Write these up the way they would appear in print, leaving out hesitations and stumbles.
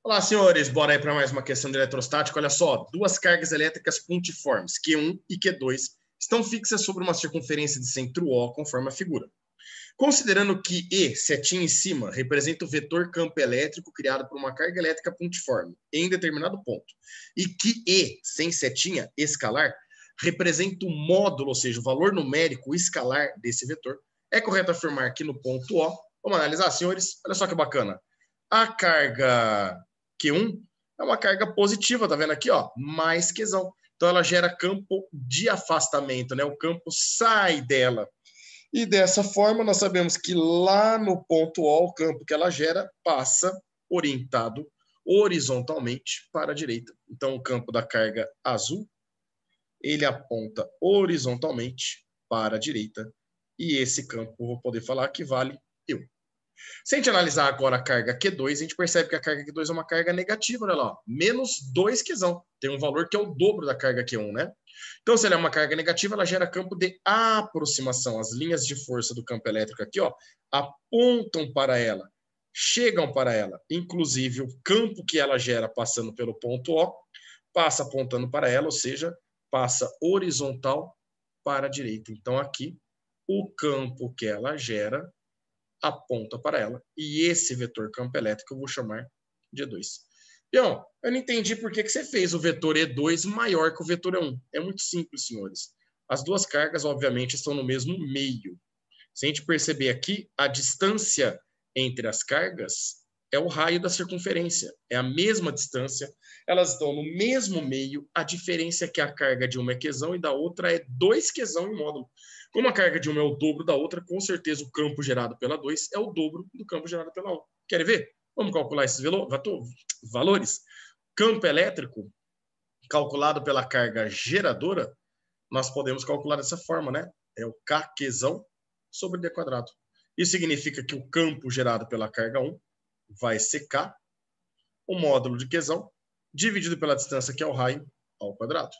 Olá, senhores. Bora aí para mais uma questão de eletrostática. Olha só, duas cargas elétricas pontiformes, Q1 e Q2, estão fixas sobre uma circunferência de centro O, conforme a figura. Considerando que E, setinha em cima, representa o vetor campo elétrico criado por uma carga elétrica pontiforme em determinado ponto, e que E, sem setinha, escalar, representa o módulo, ou seja, o valor numérico escalar desse vetor, é correto afirmar que no ponto O, vamos analisar, senhores? Olha só que bacana. A carga Q1 é uma carga positiva, tá vendo aqui, ó? Mais Qzão. Então ela gera campo de afastamento, né? O campo sai dela. E dessa forma, nós sabemos que lá no ponto O, o campo que ela gera passa orientado horizontalmente para a direita. Então, o campo da carga azul, ele aponta horizontalmente para a direita. E esse campo, eu vou poder falar que vale E1. Se a gente analisar agora a carga Q2, a gente percebe que a carga Q2 é uma carga negativa, olha lá, menos 2 Qzão. Tem um valor que é o dobro da carga Q1, né? Então, se ela é uma carga negativa, ela gera campo de aproximação. As linhas de força do campo elétrico aqui, ó, apontam para ela, chegam para ela. Inclusive, o campo que ela gera passando pelo ponto O, passa apontando para ela, ou seja, passa horizontal para a direita. Então, aqui, o campo que ela gera aponta para ela. E esse vetor campo elétrico eu vou chamar de E2. Então, eu não entendi por que você fez o vetor E2 maior que o vetor E1. É muito simples, senhores. As duas cargas, obviamente, estão no mesmo meio. Se a gente perceber aqui, a distância entre as cargas é o raio da circunferência. É a mesma distância. Elas estão no mesmo meio. A diferença é que a carga de uma é Qzão e da outra é 2 Qzão em módulo. Como a carga de uma é o dobro da outra, com certeza o campo gerado pela 2 é o dobro do campo gerado pela 1. Querem ver? Vamos calcular esses valores? Campo elétrico, calculado pela carga geradora, nós podemos calcular dessa forma, né? É o Kqzão sobre D quadrado. Isso significa que o campo gerado pela carga 1 vai ser K, o módulo de Qzão, dividido pela distância que é o raio, ao quadrado.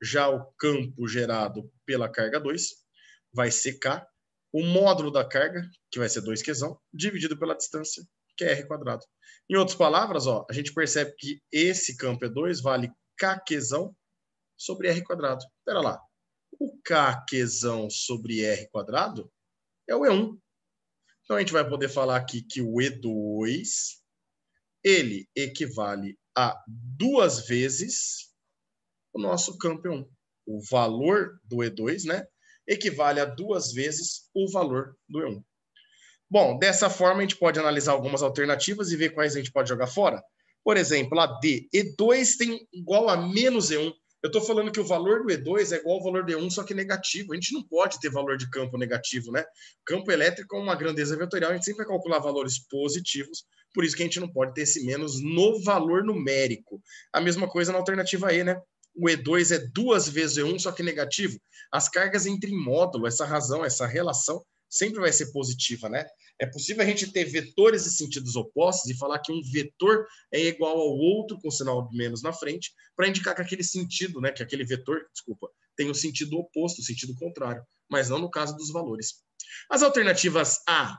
Já o campo gerado pela carga 2 vai ser K, o módulo da carga, que vai ser 2Qzão, dividido pela distância, que é R quadrado. Em outras palavras, ó, a gente percebe que esse campo E2 vale Kqzão sobre R quadrado. Espera lá. O Kqzão sobre R quadrado é o E1. Então, a gente vai poder falar aqui que o E2, ele equivale a 2 vezes o nosso campo E1. O valor do E2, né, equivale a 2 vezes o valor do E1. Bom, dessa forma, a gente pode analisar algumas alternativas e ver quais a gente pode jogar fora. Por exemplo, a D. E2 tem igual a menos E1. Eu estou falando que o valor do E2 é igual ao valor do E1, só que negativo. A gente não pode ter valor de campo negativo, né? Campo elétrico é uma grandeza vetorial, a gente sempre vai calcular valores positivos, por isso que a gente não pode ter esse menos no valor numérico. A mesma coisa na alternativa E, né? O E2 é 2 vezes o E1, só que negativo. As cargas entram em módulo, essa razão, essa relação sempre vai ser positiva, né? É possível a gente ter vetores e sentidos opostos e falar que um vetor é igual ao outro com sinal de menos na frente, para indicar que aquele sentido, né, que aquele vetor, desculpa, tem o sentido oposto, o sentido contrário, mas não no caso dos valores. As alternativas A,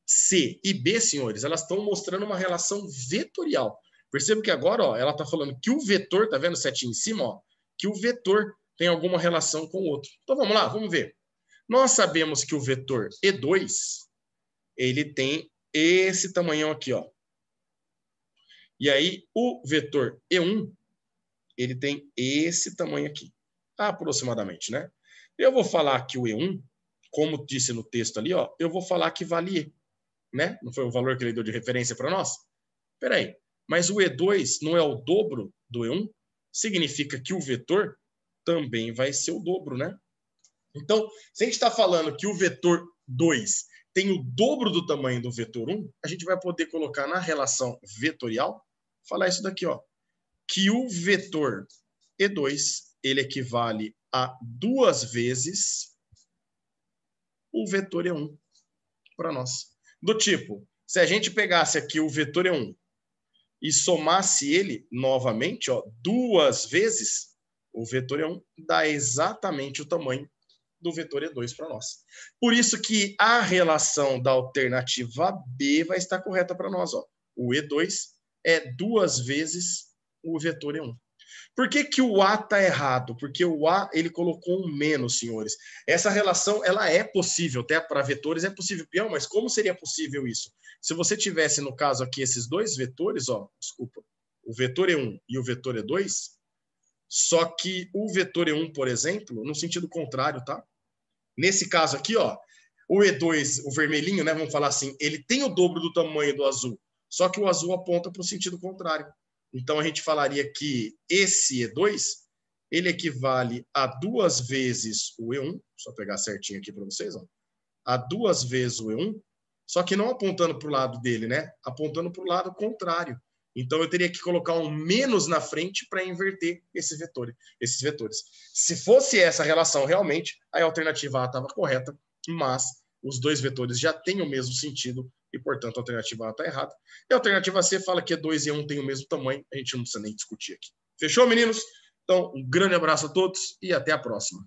C e B, senhores, elas estão mostrando uma relação vetorial. Perceba que agora, ó, ela está falando que o vetor, tá vendo setinho em cima, ó, que o vetor tem alguma relação com o outro. Então vamos lá, vamos ver. Nós sabemos que o vetor E2, ele tem esse tamanhão aqui, ó. E aí, o vetor E1, ele tem esse tamanho aqui, aproximadamente, né? Eu vou falar que o E1, como disse no texto ali, ó, eu vou falar que vale E, né? Não foi o valor que ele deu de referência para nós? Espera aí, mas o E2 não é o dobro do E1? Significa que o vetor também vai ser o dobro, né? Então, se a gente está falando que o vetor 2 tem o dobro do tamanho do vetor 1, a gente vai poder colocar na relação vetorial, falar isso daqui, ó, que o vetor E2, ele equivale a 2 vezes o vetor E1 para nós. Do tipo, se a gente pegasse aqui o vetor E1 e somasse ele novamente, ó, 2 vezes, o vetor E1 dá exatamente o tamanho do vetor E2 para nós. Por isso que a relação da alternativa B vai estar correta para nós. Ó. O E2 é 2 vezes o vetor E1. Por que que o A está errado? Porque o A ele colocou um menos, senhores. Essa relação ela é possível, até para vetores é possível. Pião, mas como seria possível isso? Se você tivesse, no caso aqui, esses dois vetores, ó, desculpa, o vetor E1 e o vetor E2, só que o vetor E1, por exemplo, no sentido contrário, tá? Nesse caso aqui, ó, o E2, o vermelhinho, né, vamos falar assim, ele tem o dobro do tamanho do azul, só que o azul aponta para o sentido contrário. Então, a gente falaria que esse E2, ele equivale a 2 vezes o E1, só pegar certinho aqui para vocês, ó, a 2 vezes o E1, só que não apontando para o lado dele, né? Apontando para o lado contrário. Então, eu teria que colocar um menos na frente para inverter esses vetores. Se fosse essa relação realmente, a alternativa A estava correta, mas os dois vetores já têm o mesmo sentido e, portanto, a alternativa A está errada. E a alternativa C fala que E2 e E1 têm o mesmo tamanho, a gente não precisa nem discutir aqui. Fechou, meninos? Então, um grande abraço a todos e até a próxima.